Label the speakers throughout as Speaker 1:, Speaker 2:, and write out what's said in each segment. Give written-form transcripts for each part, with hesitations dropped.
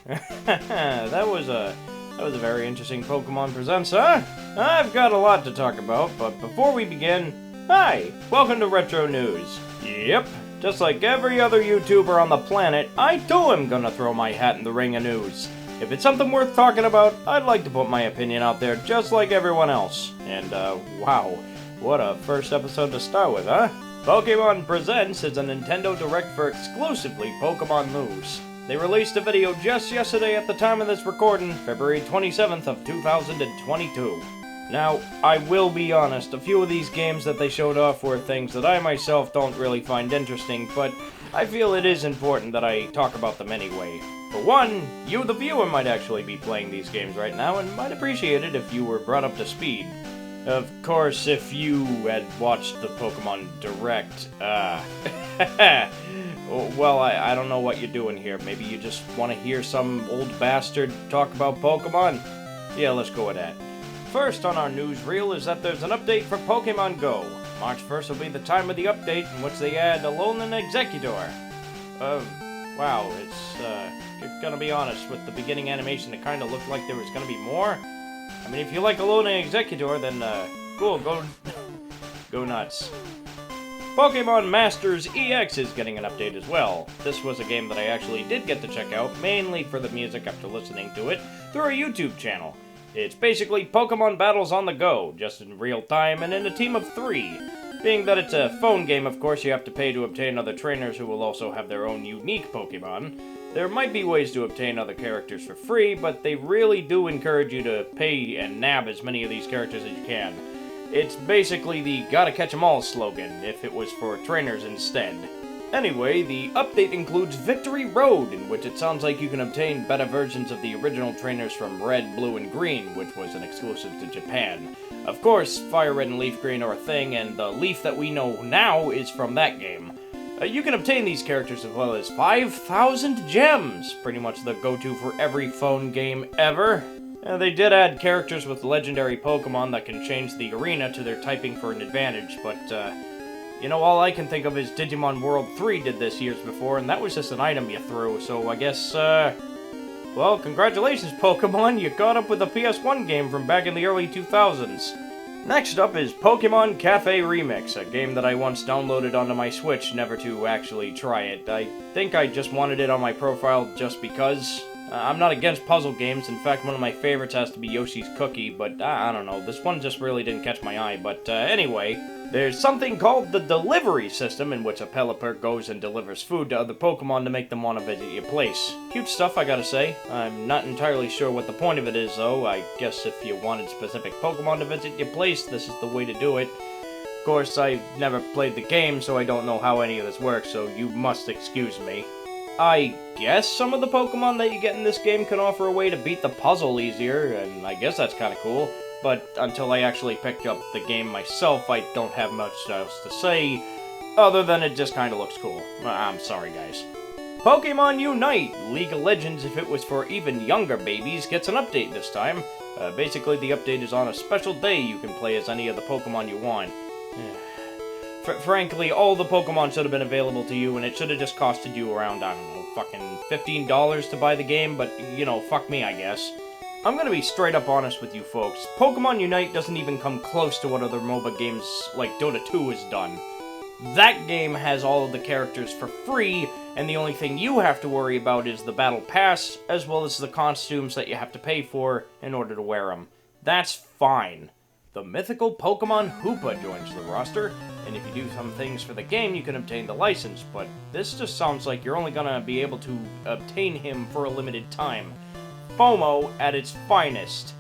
Speaker 1: That was a very interesting Pokemon Presents, huh? I've got a lot to talk about, but before we begin, hi, welcome to Retro News. Yep, just like every other YouTuber on the planet, I too am gonna throw my hat in the ring of news. If it's something worth talking about, I'd like to put my opinion out there just like everyone else. And wow, what a first episode to start with, huh? Pokemon Presents is a Nintendo Direct for exclusively Pokemon news. They released a video just yesterday at the time of this recording, February 27th of 2022. Now, I will be honest, a few of these games that they showed off were things that I myself don't really find interesting, but I feel it is important that I talk about them anyway. For one, you the viewer might actually be playing these games right now and might appreciate it if you were brought up to speed. Of course, if you had watched the Pokemon Direct, well, I don't know what you're doing here. Maybe you just want to hear some old bastard talk about Pokemon? Yeah, let's go with that. First on our news reel is that there's an update for Pokemon Go. March 1st will be the time of the update in which they add Alolan Exeggutor. Wow, it's gonna be honest, with the beginning animation it kinda looked like there was gonna be more. I mean, if you like Alolan Exeggutor, then, cool, go nuts. Pokemon Masters EX is getting an update as well. This was a game that I actually did get to check out, mainly for the music after listening to it, through our YouTube channel. It's basically Pokemon battles on the go, just in real time and in a team of 3. Being that it's a phone game, of course, you have to pay to obtain other trainers who will also have their own unique Pokemon. There might be ways to obtain other characters for free, but they really do encourage you to pay and nab as many of these characters as you can. It's basically the gotta catch 'em all slogan, if it was for trainers instead. Anyway, the update includes Victory Road, in which it sounds like you can obtain beta versions of the original trainers from Red, Blue, and Green, which was an exclusive to Japan. Of course, Fire Red and Leaf Green are a thing, and the Leaf that we know now is from that game. You can obtain these characters as well as 5,000 gems, pretty much the go-to for every phone game ever. They did add characters with legendary Pokemon that can change the arena to their typing for an advantage, but, you know, all I can think of is Digimon World 3 did this years before, and that was just an item you threw, so I guess, well, congratulations, Pokemon, you caught up with the PS1 game from back in the early 2000s. Next up is Pokemon Cafe Remix, a game that I once downloaded onto my Switch, never to actually try it. I think I just wanted it on my profile just because. I'm not against puzzle games, in fact one of my favorites has to be Yoshi's Cookie, but I don't know, this one just really didn't catch my eye, but anyway, there's something called the delivery system in which a Pelipper goes and delivers food to other Pokemon to make them want to visit your place. Cute stuff, I gotta say. I'm not entirely sure what the point of it is though. I guess if you wanted specific Pokemon to visit your place, this is the way to do it. Of course, I've never played the game, so I don't know how any of this works, so you must excuse me. I guess some of the Pokemon that you get in this game can offer a way to beat the puzzle easier, and I guess that's kinda cool. But until I actually picked up the game myself, I don't have much else to say, other than it just kinda looks cool. I'm sorry, guys. Pokemon Unite! League of Legends, if it was for even younger babies, gets an update this time. Basically, the update is on a special day you can play as any of the Pokemon you want. Frankly, all the Pokemon should have been available to you, and it should have just costed you around, I don't know, fucking $15 to buy the game, but, you know, fuck me, I guess. I'm gonna be straight up honest with you folks. Pokemon Unite doesn't even come close to what other MOBA games like Dota 2 has done. That game has all of the characters for free, and the only thing you have to worry about is the Battle Pass, as well as the costumes that you have to pay for in order to wear them. That's fine. The mythical Pokemon Hoopa joins the roster, and if you do some things for the game, you can obtain the license, but this just sounds like you're only gonna be able to obtain him for a limited time. FOMO at its finest.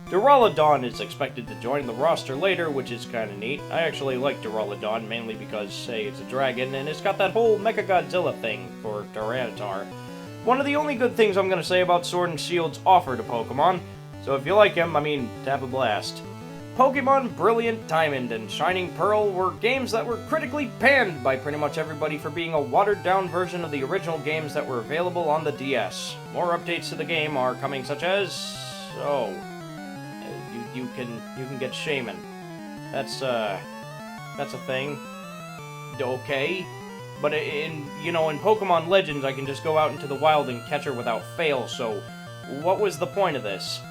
Speaker 1: Duraludon is expected to join the roster later, which is kinda neat. I actually like Duraludon, mainly because, hey, it's a dragon, and it's got that whole Mechagodzilla thing for Tyranitar. One of the only good things I'm gonna say about Sword and Shield's offer to Pokemon, so if you like him, I mean, have a blast. Pokemon Brilliant Diamond and Shining Pearl were games that were critically panned by pretty much everybody for being a watered-down version of the original games that were available on the DS. More updates to the game are coming, such as... oh... you can get Shaman. That's a thing. Okay. but in Pokemon Legends, I can just go out into the wild and catch her without fail, so what was the point of this?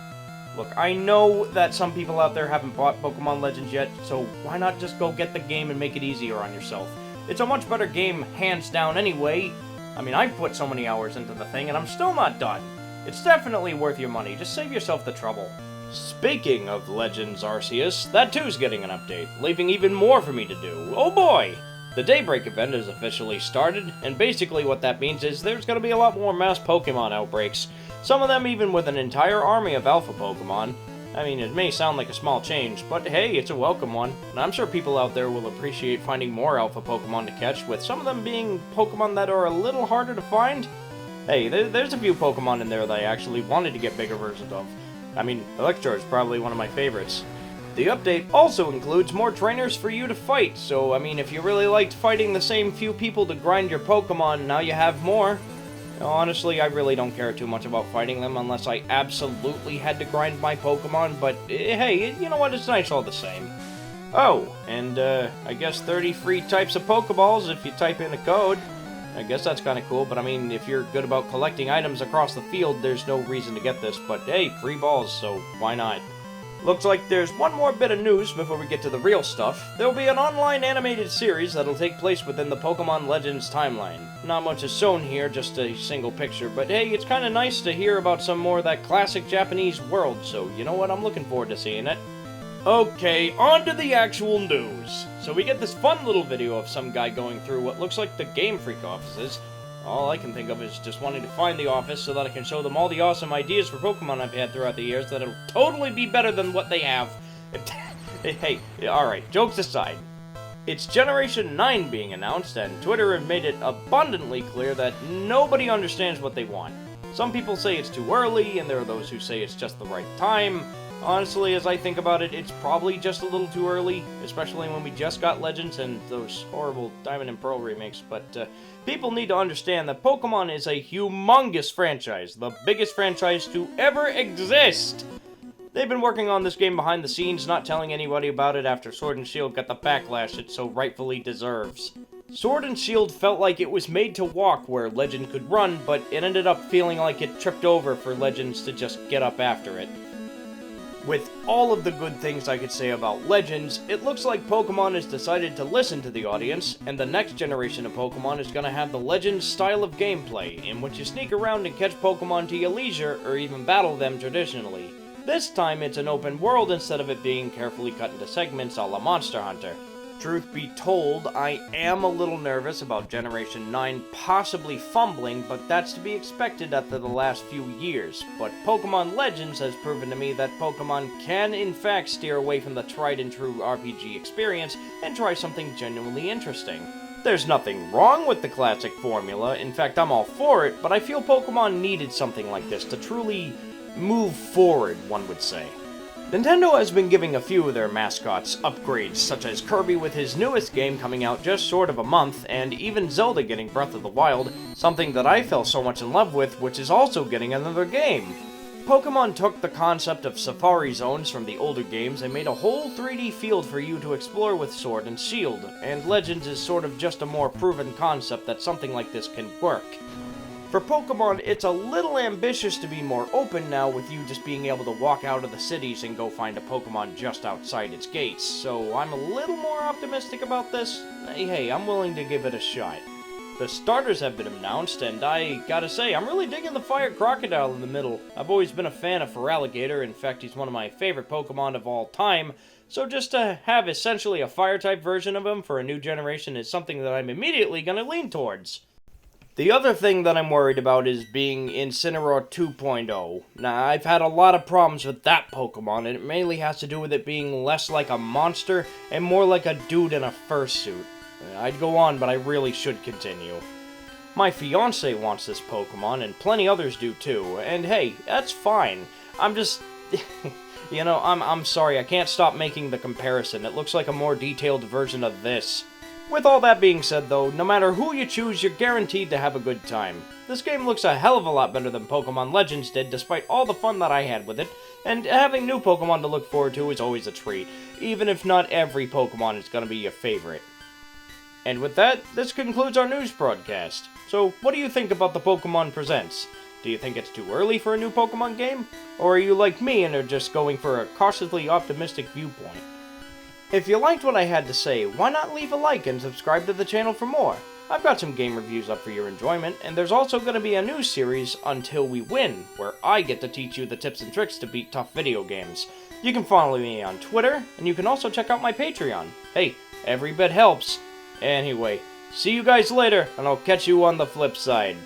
Speaker 1: Look, I know that some people out there haven't bought Pokemon Legends yet, so why not just go get the game and make it easier on yourself? It's a much better game, hands down, anyway. I mean, I've put so many hours into the thing, and I'm still not done. It's definitely worth your money, just save yourself the trouble. Speaking of Legends Arceus, that too's getting an update, leaving even more for me to do. Oh boy! The Daybreak event has officially started, and basically what that means is there's gonna be a lot more mass Pokemon outbreaks. Some of them even with an entire army of Alpha Pokemon. I mean, it may sound like a small change, but hey, it's a welcome one. And I'm sure people out there will appreciate finding more Alpha Pokemon to catch, with some of them being Pokemon that are a little harder to find. Hey, there's a few Pokemon in there that I actually wanted to get bigger versions of. I mean, Electro is probably one of my favorites. The update also includes more trainers for you to fight, so I mean, if you really liked fighting the same few people to grind your Pokemon, now you have more. Honestly, I really don't care too much about fighting them unless I absolutely had to grind my Pokemon, but hey, you know what, it's nice all the same. Oh, and I guess 30 free types of Pokeballs if you type in a code. I guess that's kind of cool, but I mean, if you're good about collecting items across the field, there's no reason to get this, but hey, free balls, so why not? Looks like there's one more bit of news before we get to the real stuff. There'll be an online animated series that'll take place within the Pokemon Legends timeline. Not much is shown here, just a single picture, but hey, it's kinda nice to hear about some more of that classic Japanese world, so you know what, I'm looking forward to seeing it. Okay, on to the actual news. So we get this fun little video of some guy going through what looks like the Game Freak offices. All I can think of is just wanting to find the office so that I can show them all the awesome ideas for Pokemon I've had throughout the years that'll totally be better than what they have. Hey, alright, jokes aside. It's Generation 9 being announced, and Twitter have made it abundantly clear that nobody understands what they want. Some people say it's too early, and there are those who say it's just the right time. Honestly, as I think about it, it's probably just a little too early, especially when we just got Legends and those horrible Diamond and Pearl remakes, but people need to understand that Pokemon is a humongous franchise, the biggest franchise to ever exist! They've been working on this game behind the scenes, not telling anybody about it after Sword and Shield got the backlash it so rightfully deserves. Sword and Shield felt like it was made to walk where Legend could run, but it ended up feeling like it tripped over for Legends to just get up after it. With all of the good things I could say about Legends, it looks like Pokemon has decided to listen to the audience, and the next generation of Pokemon is going to have the Legends style of gameplay, in which you sneak around and catch Pokemon to your leisure, or even battle them traditionally. This time it's an open world instead of it being carefully cut into segments a la Monster Hunter. Truth be told, I am a little nervous about Generation 9 possibly fumbling, but that's to be expected after the last few years. But Pokemon Legends has proven to me that Pokemon can in fact steer away from the tried and true RPG experience and try something genuinely interesting. There's nothing wrong with the classic formula, in fact I'm all for it, but I feel Pokemon needed something like this to truly move forward, one would say. Nintendo has been giving a few of their mascots upgrades, such as Kirby with his newest game coming out just short of a month, and even Zelda getting Breath of the Wild, something that I fell so much in love with, which is also getting another game. Pokemon took the concept of Safari Zones from the older games and made a whole 3D field for you to explore with Sword and Shield, and Legends is sort of just a more proven concept that something like this can work. For Pokemon, it's a little ambitious to be more open now with you just being able to walk out of the cities and go find a Pokemon just outside its gates, so I'm a little more optimistic about this. Hey, I'm willing to give it a shot. The starters have been announced, and I gotta say, I'm really digging the Fire Crocodile in the middle. I've always been a fan of Feraligatr, in fact he's one of my favorite Pokemon of all time, so just to have essentially a Fire-type version of him for a new generation is something that I'm immediately gonna lean towards. The other thing that I'm worried about is being Incineroar 2.0. Now, I've had a lot of problems with that Pokemon, and it mainly has to do with it being less like a monster and more like a dude in a fursuit. I'd go on, but I really should continue. My fiancé wants this Pokemon, and plenty others do too, and hey, that's fine. I'm just... you know, I'm sorry, I can't stop making the comparison. It looks like a more detailed version of this. With all that being said though, no matter who you choose, you're guaranteed to have a good time. This game looks a hell of a lot better than Pokemon Legends did, despite all the fun that I had with it, and having new Pokemon to look forward to is always a treat, even if not every Pokemon is going to be your favorite. And with that, this concludes our news broadcast. So, what do you think about the Pokemon Presents? Do you think it's too early for a new Pokemon game? Or are you like me and are just going for a cautiously optimistic viewpoint? If you liked what I had to say, why not leave a like and subscribe to the channel for more? I've got some game reviews up for your enjoyment, and there's also going to be a new series, Until We Win, where I get to teach you the tips and tricks to beat tough video games. You can follow me on Twitter, and you can also check out my Patreon. Hey, every bit helps. Anyway, see you guys later, and I'll catch you on the flip side.